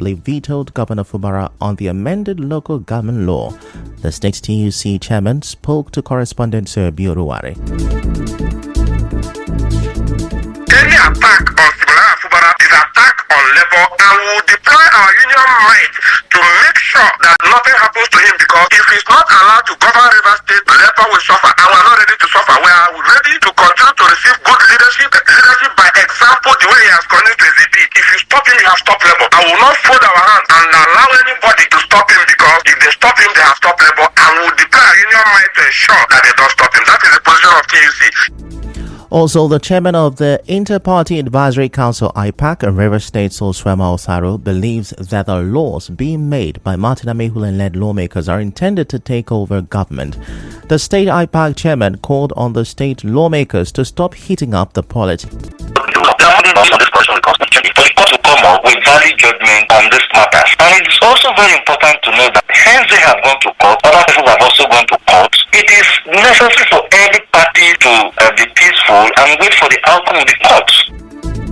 Assembly vetoed Governor Fubara on the amended local government law. The state TUC chairman spoke to correspondent Sir Bioruwari. Any attack on Fubara is attack on labor, and we will deploy our union might to make sure that nothing happens to him, because if he's not allowed to govern River State, labor will suffer, and we are not ready to suffer. We are ready to continue to receive good leadership by example, the way he has continued to exhibit. If you stop him, you have stopped labor. I will not fold our hands and allow anybody to stop him, because if they stop him, they have stopped labor, and we will deploy our union might to ensure that they don't stop him. That is the position of TUC. Also, the chairman of the Inter-Party Advisory Council IPAC, River State Solswema Osaro, believes that the laws being made by Martin Amehulen-led lawmakers are intended to take over government. The state IPAC chairman called on the state lawmakers to stop heating up the politics. With valid judgment on this matter. And it is also very important to know that hence they have gone to court, other people have also gone to court. It is necessary for every party to be peaceful and wait for the outcome of the courts.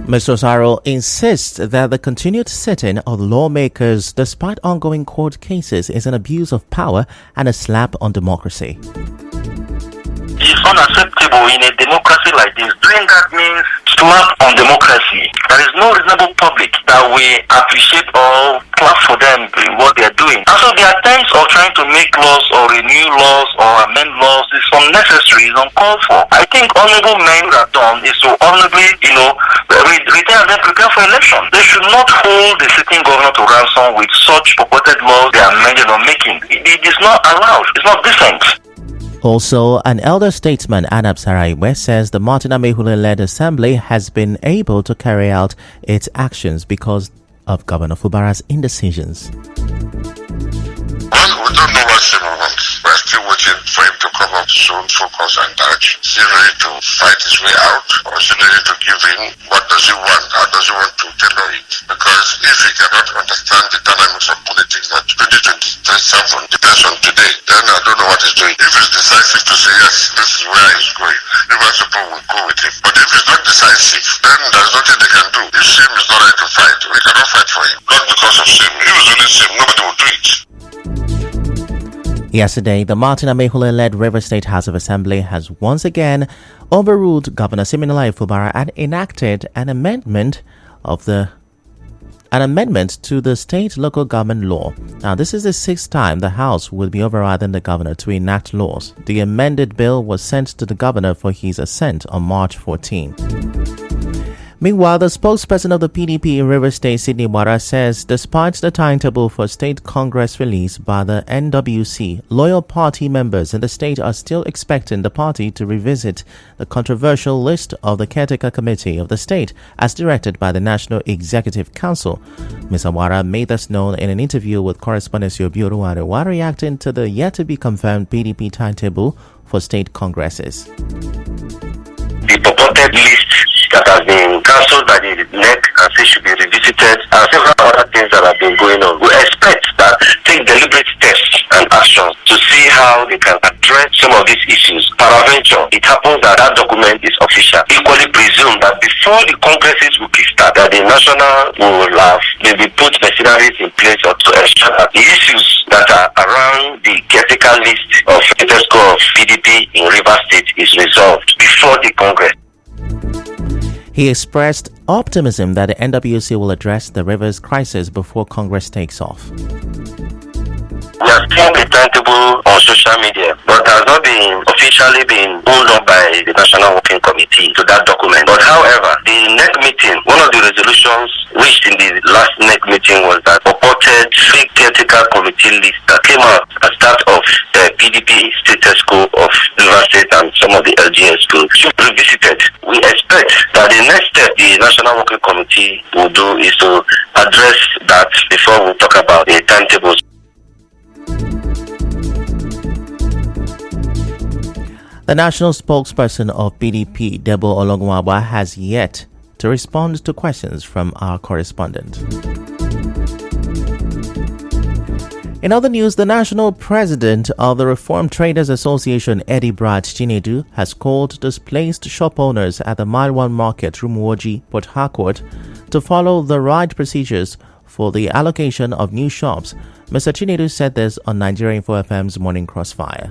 Mr. Osaro insists that the continued sitting of lawmakers despite ongoing court cases is an abuse of power and a slap on democracy. It is unacceptable in a democracy like this. Doing that means slap on democracy. There is no reasonable public that will appreciate or clap for them in what they are doing. And so the attempts of trying to make laws or renew laws or amend laws is unnecessary, is uncalled for. I think honorable men would have done is to honorably, return and then prepare for election. They should not hold the sitting governor to ransom with such purported laws they are amending or making. It is not allowed. It's not decent. Also, an elder statesman, Anab Saraiwe, says the Martin Amehulen-led assembly has been able to carry out its actions because of Governor Fubara's indecisions. Well, we don't know what Sim wants. We're still waiting for him to come up soon, focus and direction. Is he ready to fight his way out, or is he ready to give in? What does he want? How does he want to tailor it? Because if he cannot understand the dynamics of politics that 2027 depends on today, then I don't know what he's doing. If he's decisive to say, yes, this is where he's going, River Support will go with him. But if he's not decisive, then there's nothing they can do. If Sim is not ready to fight, we cannot fight for him. Not because of Sim. If it's only Sim, nobody will do it. Yesterday, the Martin Amehulen-led River State House of Assembly has once again overruled Governor Siminalayi Fubara and enacted an amendment to the state local government law. Now, this is the sixth time the House will be overriding the governor to enact laws. The amended bill was sent to the governor for his assent on March 14. Meanwhile, the spokesperson of the PDP in River State, Sidney Wara, says despite the timetable for state congress released by the NWC, loyal party members in the state are still expecting the party to revisit the controversial list of the caretaker committee of the state as directed by the National Executive Council. Ms. Wara made this known in an interview with correspondent Sir Bioruwari while reacting to the yet-to-be-confirmed PDP timetable for state congresses. The purported list that has been cancelled by the NEC and say should be revisited, and several other things that have been going on. We expect that take deliberate steps and actions to see how they can address some of these issues. Paraventure, it happens that that document is official. Equally presume that before the congresses will kickstart, that the national will have maybe put machineries in place or to ensure that the issues that are around the caretaker list of of PDP in River State is resolved before the Congress. He expressed optimism that the NWC will address the river's crisis before Congress takes off. We are seeing the timetable on social media, but has not been officially been pulled up by the National Working Committee to that document. But however, the NEC meeting, one of the resolutions reached in the last NEC meeting was that purported three caretaker committee list that came out as part of the PDP status quo of River State and some of the LGN schools should be revisited. We expect that the next step the National Working Committee will do is to address that before we talk about the timetables. The national spokesperson of PDP, Debo Ologunwaba, has yet to respond to questions from our correspondent. In other news, the national president of the Reformed Traders Association, Eddie Brad Chinedu, has called displaced shop owners at the Mile 1 Market, Rumuoji, Port Harcourt, to follow the right procedures for the allocation of new shops. Mr. Chinedu said this on Nigeria Info FM's Morning Crossfire.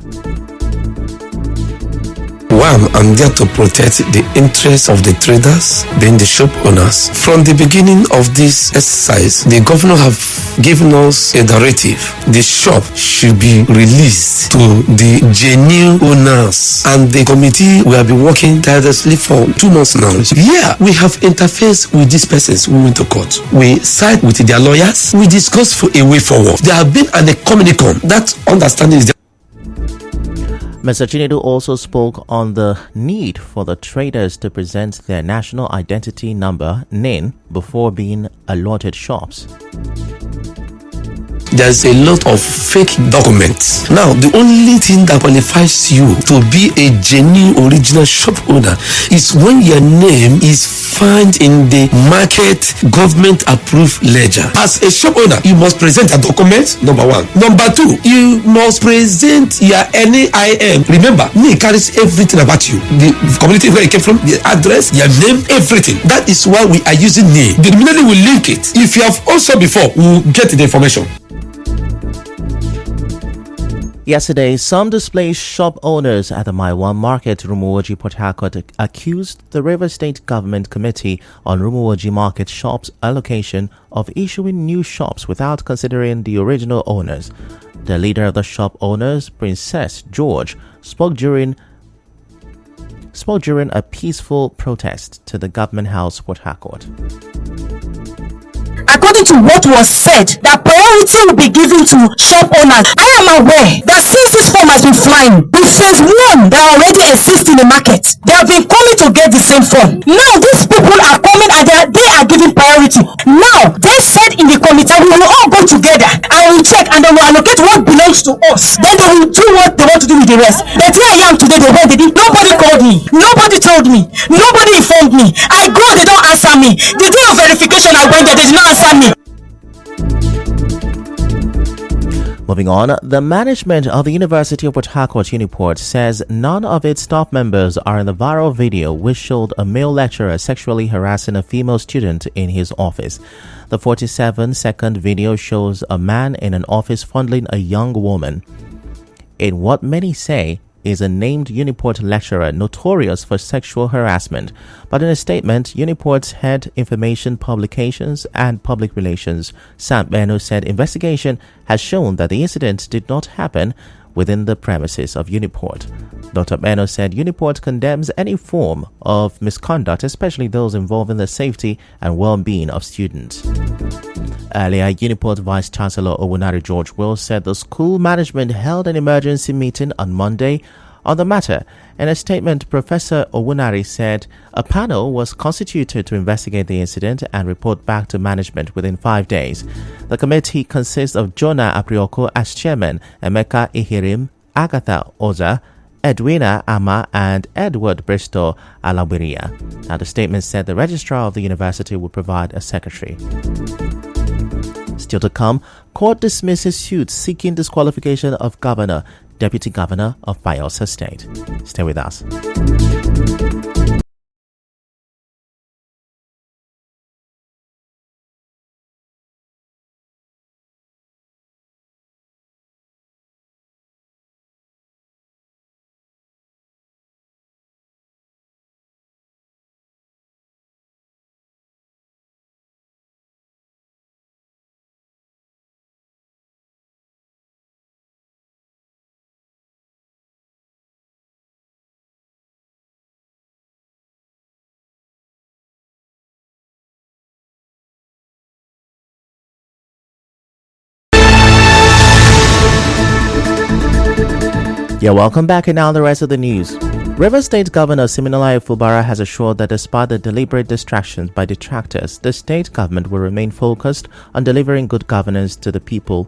One, I'm there to protect the interests of the traders, then the shop owners. From the beginning of this exercise, the governor have given us a directive. The shop should be released to the genuine owners, and the committee will be working tirelessly for 2 months now. Yeah, we have interfaced with these persons. We went to court. We side with their lawyers. We discussed for a way forward. There have been an communicum. That understanding is there. Mr. Chinedu also spoke on the need for the traders to present their national identity number (NIN) before being allotted shops. There's a lot of fake documents. Now, the only thing that qualifies you to be a genuine original shop owner is when your name is found in the market government approved ledger. As a shop owner, you must present a document, number one. Number two, you must present your NIN. Remember, NIN carries everything about you. The community where you came from, the address, your name, everything. That is why we are using NIN. The minute we link it, if you have also before, we'll get the information. Yesterday, some displaced shop owners at the Maiwan Market, Rumuoji, Port Harcourt, accused the River State Government Committee on Rumuoji Market shops allocation of issuing new shops without considering the original owners. The leader of the shop owners, Princess George, spoke during a peaceful protest to the Government House, Port Harcourt. According to what was said, that priority will be given to shop owners. I am aware that since this form has been flying, the phase one that already exists in the market, they have been coming to get the same form. Now these people are coming and they are giving priority. Now they said in the committee we will all go together and we check and they will allocate what belongs to us. Then they will do what they want to do with the rest. But here I am today, they went, they did. Nobody called me, nobody told me, nobody informed me. I go, they don't answer me. The day of verification I went there, they did not answer me. Moving on, the management of the University of Port Harcourt Uniport says none of its staff members are in the viral video which showed a male lecturer sexually harassing a female student in his office. The 47-second video shows a man in an office fondling a young woman. In what many say is a named Uniport lecturer notorious for sexual harassment, but in a statement, Uniport's head information publications and public relations, Sam Beno, said investigation has shown that the incident did not happen within the premises of Uniport. Dr. Beno said Uniport condemns any form of misconduct, especially those involving the safety and well-being of students. Earlier, Uniport Vice Chancellor Owunari George Will said the school management held an emergency meeting on Monday on the matter. In a statement, Professor Owunari said a panel was constituted to investigate the incident and report back to management within 5 days. The committee consists of Jonah Aprioko as chairman, Emeka Ihirim, Agatha Oza, Edwina Ama, and Edward Bristol Alawiria. Now, the statement said the registrar of the university would provide a secretary. Still to come, court dismisses suit seeking disqualification of governor, deputy governor of Bayelsa State. Stay with us. Yeah, welcome back, and now the rest of the news. River State Governor Siminalayi Fubara has assured that despite the deliberate distractions by detractors, the state government will remain focused on delivering good governance to the people.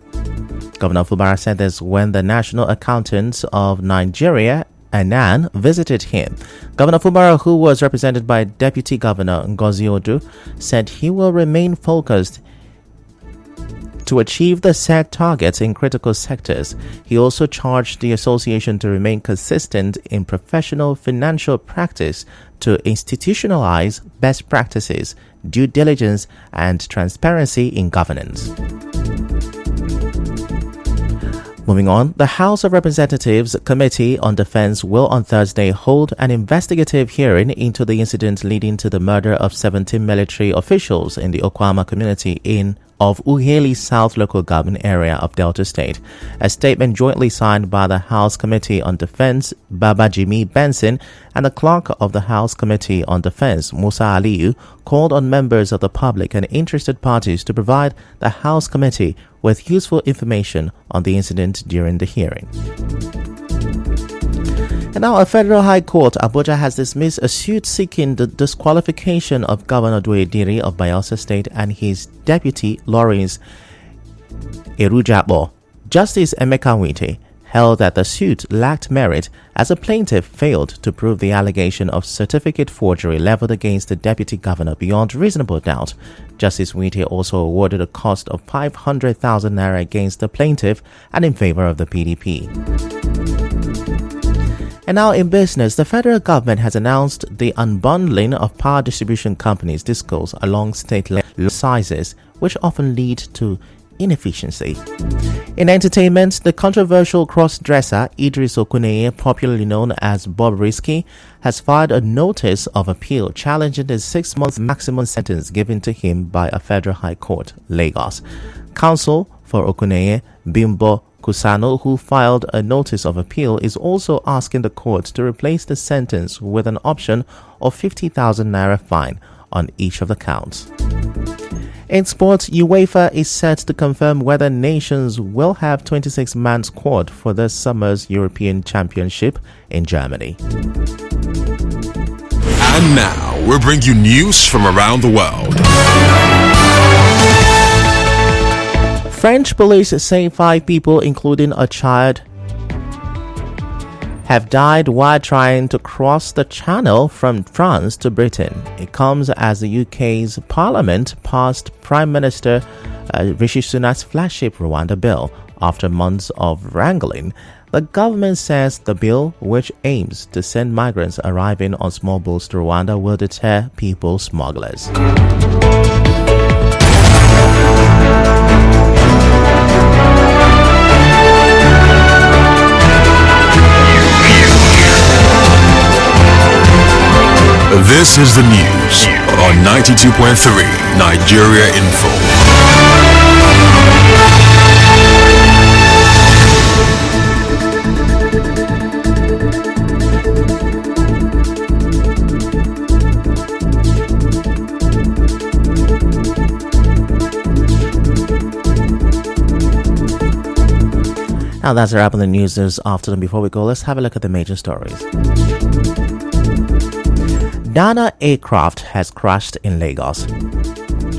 Governor Fubara said this when the National Accountants of Nigeria, ANAN, visited him. Governor Fubara, who was represented by Deputy Governor Ngozi Odu, said he will remain focused to achieve the set targets in critical sectors. He also charged the association to remain consistent in professional financial practice, to institutionalize best practices, due diligence, and transparency in governance. Moving on, the House of Representatives Committee on Defense will on Thursday hold an investigative hearing into the incident leading to the murder of 17 military officials in the Okwama community of Uheli South local government area of Delta State. A statement jointly signed by the House Committee on Defense, Babajimi Benson, and the clerk of the House Committee on Defense, Musa Aliyu, called on members of the public and interested parties to provide the House Committee with useful information on the incident during the hearing. And now, a federal high court, Abuja, has dismissed a suit seeking the disqualification of Governor Dwediri of Bayelsa State and his deputy, Lawrence Erujabo. Justice Emeka Wite held that the suit lacked merit as a plaintiff failed to prove the allegation of certificate forgery leveled against the deputy governor beyond reasonable doubt. Justice Wite also awarded a cost of 500,000 naira against the plaintiff and in favor of the PDP. And now in business, the federal government has announced the unbundling of power distribution companies' discos along state sizes, which often lead to inefficiency. In entertainment, the controversial cross-dresser Idris Okuneye, popularly known as Bob Risky, has filed a notice of appeal challenging the 6-month maximum sentence given to him by a federal high court, Lagos. Counsel for Okuneye, Bimbo Kusano, who filed a notice of appeal, is also asking the court to replace the sentence with an option of 50,000 naira fine on each of the counts. In sports, UEFA is set to confirm whether nations will have 26-man squad for this summer's European Championship in Germany. And now, we'll bring you news from around the world. French police say 5 people, including a child, have died while trying to cross the channel from France to Britain. It comes as the UK's Parliament passed Prime Minister Rishi Sunak's flagship Rwanda bill. After months of wrangling, the government says the bill, which aims to send migrants arriving on small boats to Rwanda, will deter people smugglers. This is the news on 92.3 Nigeria Info. Now that's a wrap on the news this afternoon. Before we go, let's have a look at the major stories. Dana aircraft has crashed in Lagos.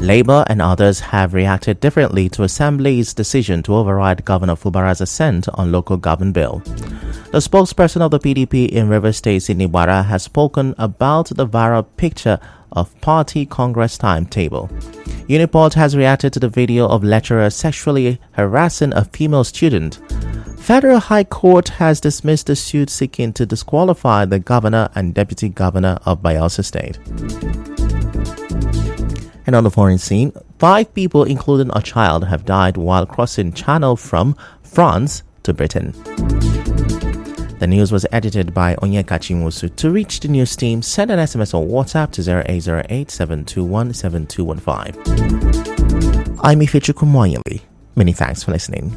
Labour and others have reacted differently to Assembly's decision to override Governor Fubara's assent on local government bill. The spokesperson of the PDP in Rivers State, Sidney Bara, has spoken about the viral picture of party Congress timetable. Uniport has reacted to the video of lecturer sexually harassing a female student. Federal High Court has dismissed the suit seeking to disqualify the governor and deputy governor of Bayelsa State. And on the foreign scene, 5 people, including a child, have died while crossing channel from France to Britain. The news was edited by Onyeka Chinwosu. To reach the news team, send an SMS or WhatsApp to 0808 721 7215. I'm Ifechukwumoyili. Many thanks for listening.